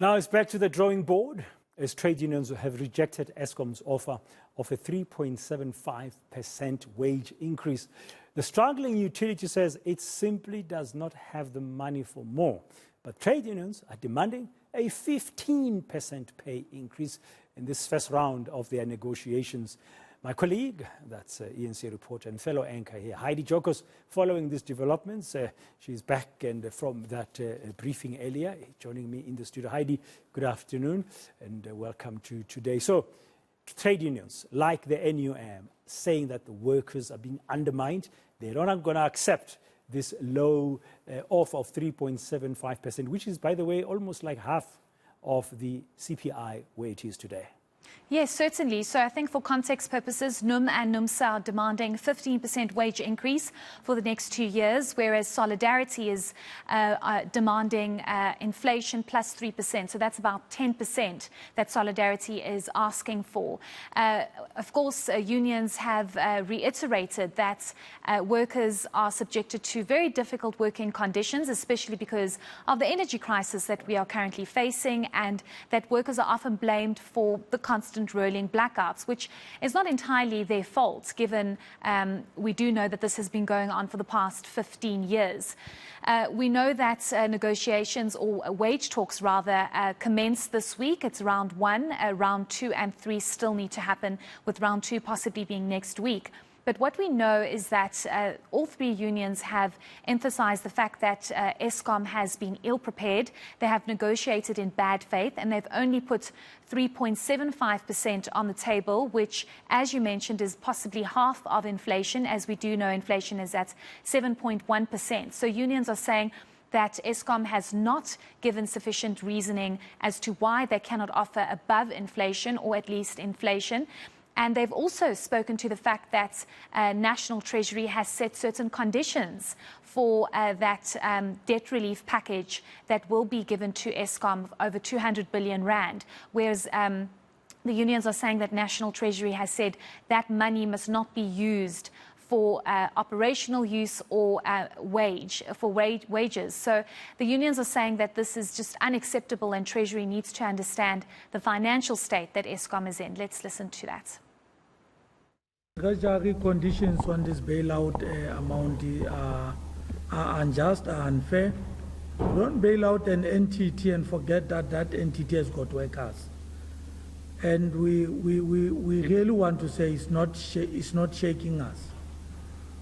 Now it's back to the drawing board as trade unions have rejected Eskom's offer of a 3.75% wage increase. The struggling utility says it simply does not have the money for more. But trade unions are demanding a 15% pay increase in this first round of their negotiations. My colleague, that's eNCA reporter and fellow eNCA here, Heidi Giokos, following these developments. She's back and from that briefing earlier, joining me in the studio. Heidi, good afternoon and welcome to today. So, trade unions, like the NUM, saying that the workers are being undermined. They're not going to accept this low offer of 3.75%, which is, by the way, almost like half of the CPI where it is today. Yes, certainly. So I think for context purposes, NUM and NUMSA are demanding 15% wage increase for the next 2 years, whereas Solidarity is demanding inflation plus 3%. So that's about 10% that Solidarity is asking for. Of course, unions have reiterated that workers are subjected to very difficult working conditions, especially because of the energy crisis that we are currently facing, and that workers are often blamed for the constant rolling blackouts, which is not entirely their fault, given we do know that this has been going on for the past 15 years. We know that negotiations, or wage talks rather, commence this week. It's round 1, round 2 and 3 still need to happen, with round 2 possibly being next week. But what we know is that all three unions have emphasized the fact that Eskom has been ill-prepared. They have negotiated in bad faith, and they've only put 3.75% on the table, which, as you mentioned, is possibly half of inflation. As we do know, inflation is at 7.1%. So unions are saying that Eskom has not given sufficient reasoning as to why they cannot offer above inflation, or at least inflation. And they've also spoken to the fact that National Treasury has set certain conditions for that debt relief package that will be given to Eskom of over 200 billion rand, whereas the unions are saying that National Treasury has said that money must not be used for operational use or wages. So the unions are saying that this is just unacceptable, and Treasury needs to understand the financial state that Eskom is in. Let's listen to that. Treasury conditions on this bailout amount are unjust, are unfair. Don't bail out an entity and forget that that entity has got workers. And we really want to say it's not shaking us.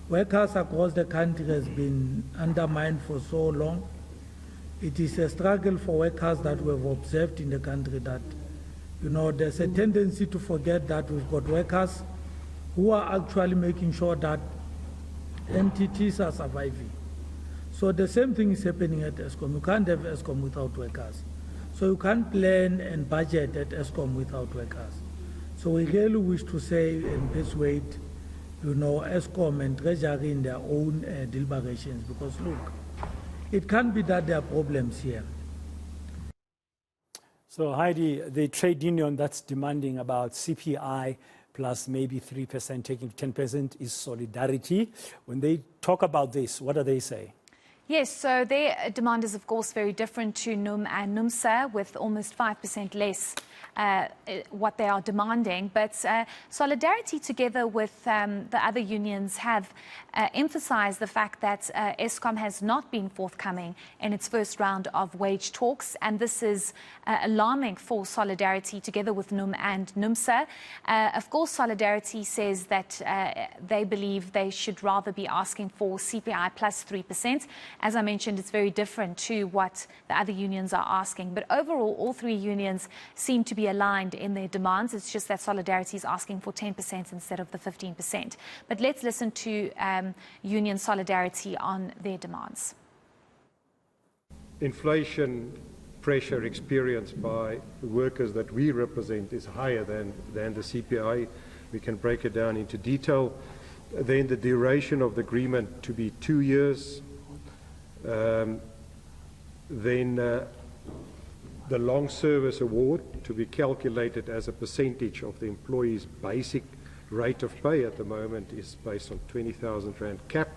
Workers across the country has been undermined for so long. It is a struggle for workers that we've observed in the country that, you know, there's a tendency to forget that we've got workers who are actually making sure that entities are surviving. So the same thing is happening at Eskom. You can't have Eskom without workers. So you can't plan and budget at Eskom without workers. So we really wish to say and persuade, you know, Eskom and Treasury in their own deliberations, because look, it can't be that there are problems here. So Heidi, the trade union that's demanding about CPI plus maybe 3%, taking 10% is Solidarity. When they talk about this, what do they say? Yes, so their demand is, of course, very different to NUM and NUMSA, with almost 5% less what they are demanding. But Solidarity, together with the other unions, have emphasized the fact that Eskom has not been forthcoming in its first round of wage talks, and this is alarming for Solidarity, together with NUM and NUMSA. Of course, Solidarity says that they believe they should rather be asking for CPI plus 3%. As I mentioned, it's very different to what the other unions are asking. But overall, all three unions seem to be aligned in their demands. It's just that Solidarity is asking for 10% instead of the 15%. But let's listen to Union Solidarity on their demands. Inflation pressure experienced by the workers that we represent is higher than the CPI. We can break it down into detail. Then the duration of the agreement to be 2 years. The long service award to be calculated as a percentage of the employee's basic rate of pay. At the moment is based on 20,000 Rand cap.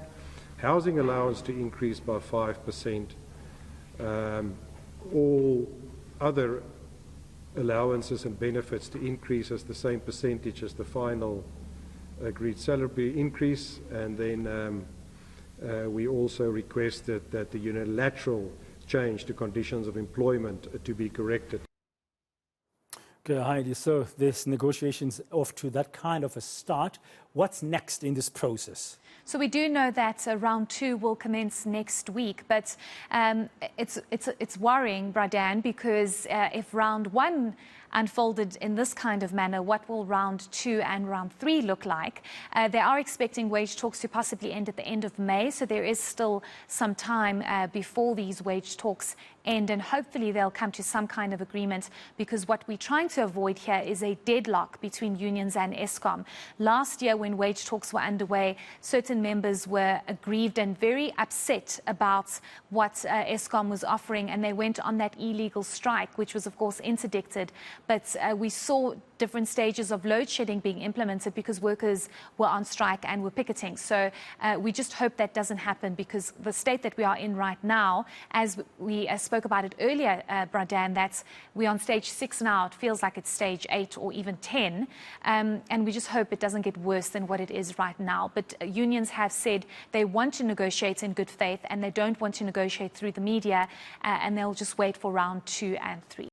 Housing allowance to increase by 5%. All other allowances and benefits to increase as the same percentage as the final agreed salary increase. And then we also requested that the unilateral change to conditions of employment to be corrected. Okay, Heidi, so this negotiations off to that kind of a start. What's next in this process? So we do know that round 2 will commence next week, but it's worrying, Bradan, because if round 1 unfolded in this kind of manner, what will round 2 and round 3 look like? They are expecting wage talks to possibly end at the end of May, so there is still some time before these wage talks end, and hopefully they'll come to some kind of agreement, because what we're trying to avoid here is a deadlock between unions and Eskom. Last year, when wage talks were underway, certain members were aggrieved and very upset about what Eskom was offering, and they went on that illegal strike, which was of course interdicted. But we saw different stages of load shedding being implemented because workers were on strike and were picketing. So we just hope that doesn't happen, because the state that we are in right now, as we spoke about it earlier, Bradan, that we're on stage 6 now. It feels like it's stage 8 or even 10. And we just hope it doesn't get worse than what it is right now. But unions have said they want to negotiate in good faith, and they don't want to negotiate through the media, and they'll just wait for round 2 and 3.